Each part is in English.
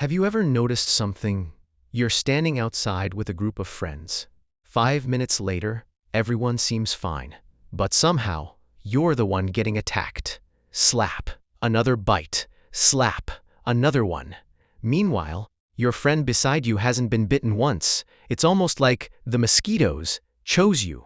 Have you ever noticed something? You're standing outside with a group of friends. 5 minutes later, everyone seems fine. But somehow, you're the one getting attacked. Slap. Another bite. Slap. Another one. Meanwhile, your friend beside you hasn't been bitten once. It's almost like the mosquitoes chose you.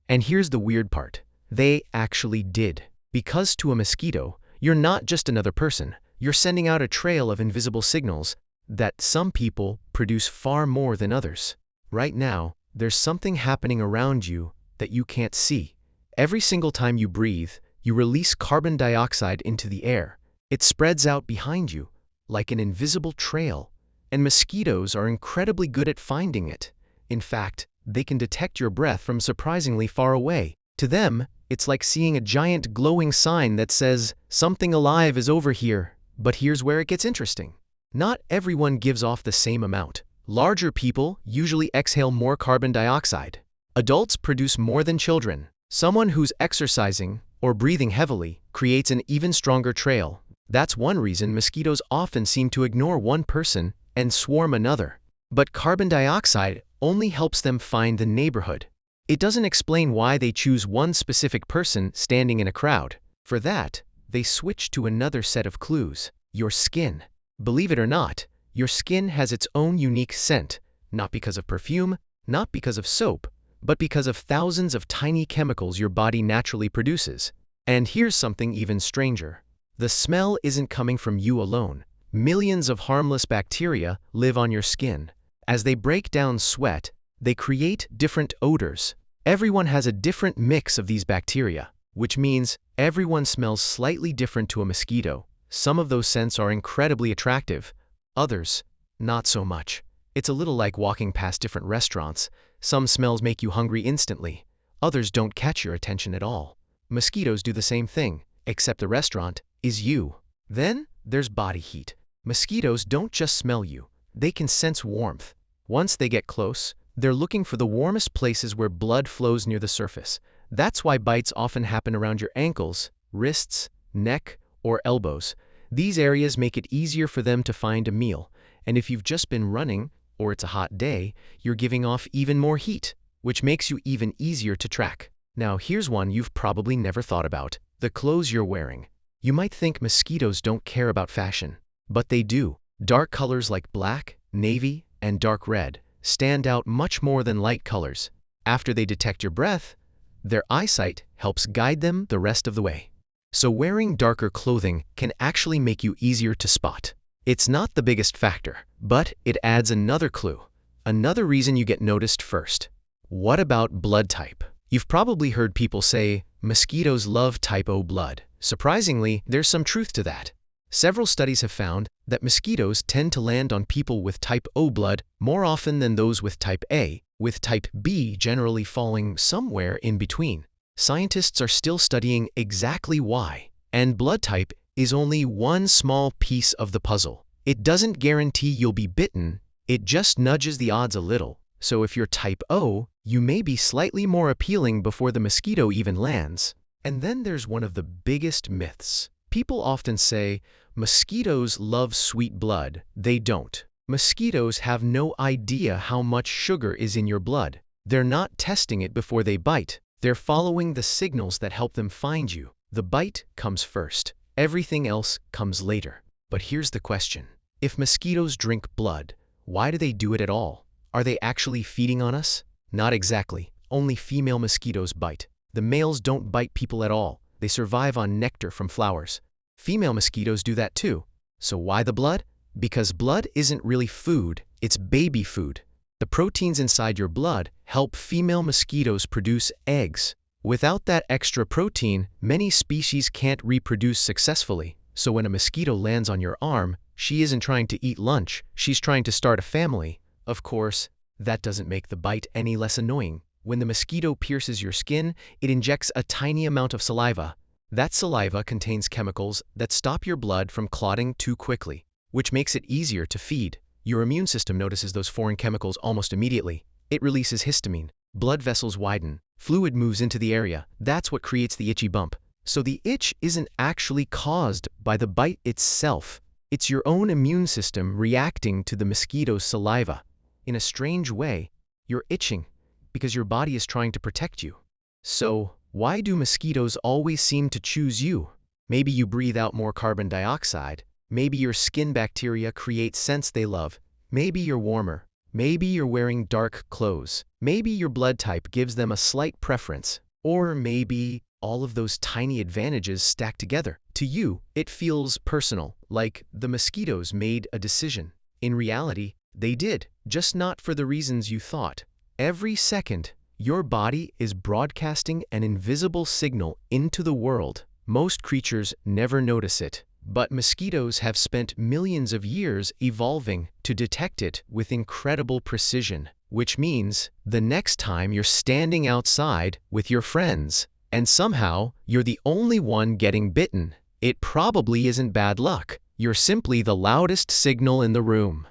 And here's the weird part. They actually did. Because to a mosquito, you're not just another person. You're sending out a trail of invisible signals that some people produce far more than others. Right now, there's something happening around you that you can't see. Every single time you breathe, you release carbon dioxide into the air. It spreads out behind you, like an invisible trail. And mosquitoes are incredibly good at finding it. In fact, they can detect your breath from surprisingly far away. To them, it's like seeing a giant glowing sign that says, "Something alive is over here." But here's where it gets interesting. Not everyone gives off the same amount. Larger people usually exhale more carbon dioxide. Adults produce more than children. Someone who's exercising or breathing heavily creates an even stronger trail. That's one reason mosquitoes often seem to ignore one person and swarm another. But carbon dioxide only helps them find the neighborhood. It doesn't explain why they choose one specific person standing in a crowd. For that, they switch to another set of clues: your skin. Believe it or not, your skin has its own unique scent, not because of perfume, not because of soap, but because of thousands of tiny chemicals your body naturally produces. And here's something even stranger. The smell isn't coming from you alone. Millions of harmless bacteria live on your skin. As they break down sweat, they create different odors. Everyone has a different mix of these bacteria, which means everyone smells slightly different to a mosquito. Some of those scents are incredibly attractive, others, not so much. It's a little like walking past different restaurants. Some smells make you hungry instantly, others don't catch your attention at all. Mosquitoes do the same thing, except the restaurant is you. Then there's body heat. Mosquitoes don't just smell you, they can sense warmth. Once they get close, they're looking for the warmest places where blood flows near the surface. That's why bites often happen around your ankles, wrists, neck, or elbows. These areas make it easier for them to find a meal. And if you've just been running, or it's a hot day, you're giving off even more heat, which makes you even easier to track. Now here's one you've probably never thought about: the clothes you're wearing. You might think mosquitoes don't care about fashion, but they do. Dark colors like black, navy, and dark red stand out much more than light colors. After they detect your breath, their eyesight helps guide them the rest of the way. So wearing darker clothing can actually make you easier to spot. It's not the biggest factor, but it adds another clue, another reason you get noticed first. What about blood type? You've probably heard people say, mosquitoes love type O blood. Surprisingly, there's some truth to that. Several studies have found that mosquitoes tend to land on people with type O blood more often than those with type A, with type B generally falling somewhere in between. Scientists are still studying exactly why, and blood type is only one small piece of the puzzle. It doesn't guarantee you'll be bitten, it just nudges the odds a little. So if you're type O, you may be slightly more appealing before the mosquito even lands. And then there's one of the biggest myths. People often say, mosquitoes love sweet blood. They don't. Mosquitoes have no idea how much sugar is in your blood. They're not testing it before they bite. They're following the signals that help them find you. The bite comes first. Everything else comes later. But here's the question. If mosquitoes drink blood, why do they do it at all? Are they actually feeding on us? Not exactly. Only female mosquitoes bite. The males don't bite people at all. They survive on nectar from flowers. Female mosquitoes do that too. So why the blood? Because blood isn't really food, it's baby food. The proteins inside your blood help female mosquitoes produce eggs. Without that extra protein, many species can't reproduce successfully. So when a mosquito lands on your arm, she isn't trying to eat lunch, she's trying to start a family. Of course, that doesn't make the bite any less annoying. When the mosquito pierces your skin, it injects a tiny amount of saliva. That saliva contains chemicals that stop your blood from clotting too quickly, which makes it easier to feed. Your immune system notices those foreign chemicals almost immediately. It releases histamine. Blood vessels widen. Fluid moves into the area. That's what creates the itchy bump. So the itch isn't actually caused by the bite itself. It's your own immune system reacting to the mosquito's saliva. In a strange way, you're itching because your body is trying to protect you. So, why do mosquitoes always seem to choose you? Maybe you breathe out more carbon dioxide. Maybe your skin bacteria create scents they love. Maybe you're warmer. Maybe you're wearing dark clothes. Maybe your blood type gives them a slight preference. Or maybe all of those tiny advantages stacked together. To you, it feels personal, like the mosquitoes made a decision. In reality, they did, just not for the reasons you thought. Every second, your body is broadcasting an invisible signal into the world. Most creatures never notice it, but mosquitoes have spent millions of years evolving to detect it with incredible precision, which means the next time you're standing outside with your friends, and somehow you're the only one getting bitten, it probably isn't bad luck. You're simply the loudest signal in the room.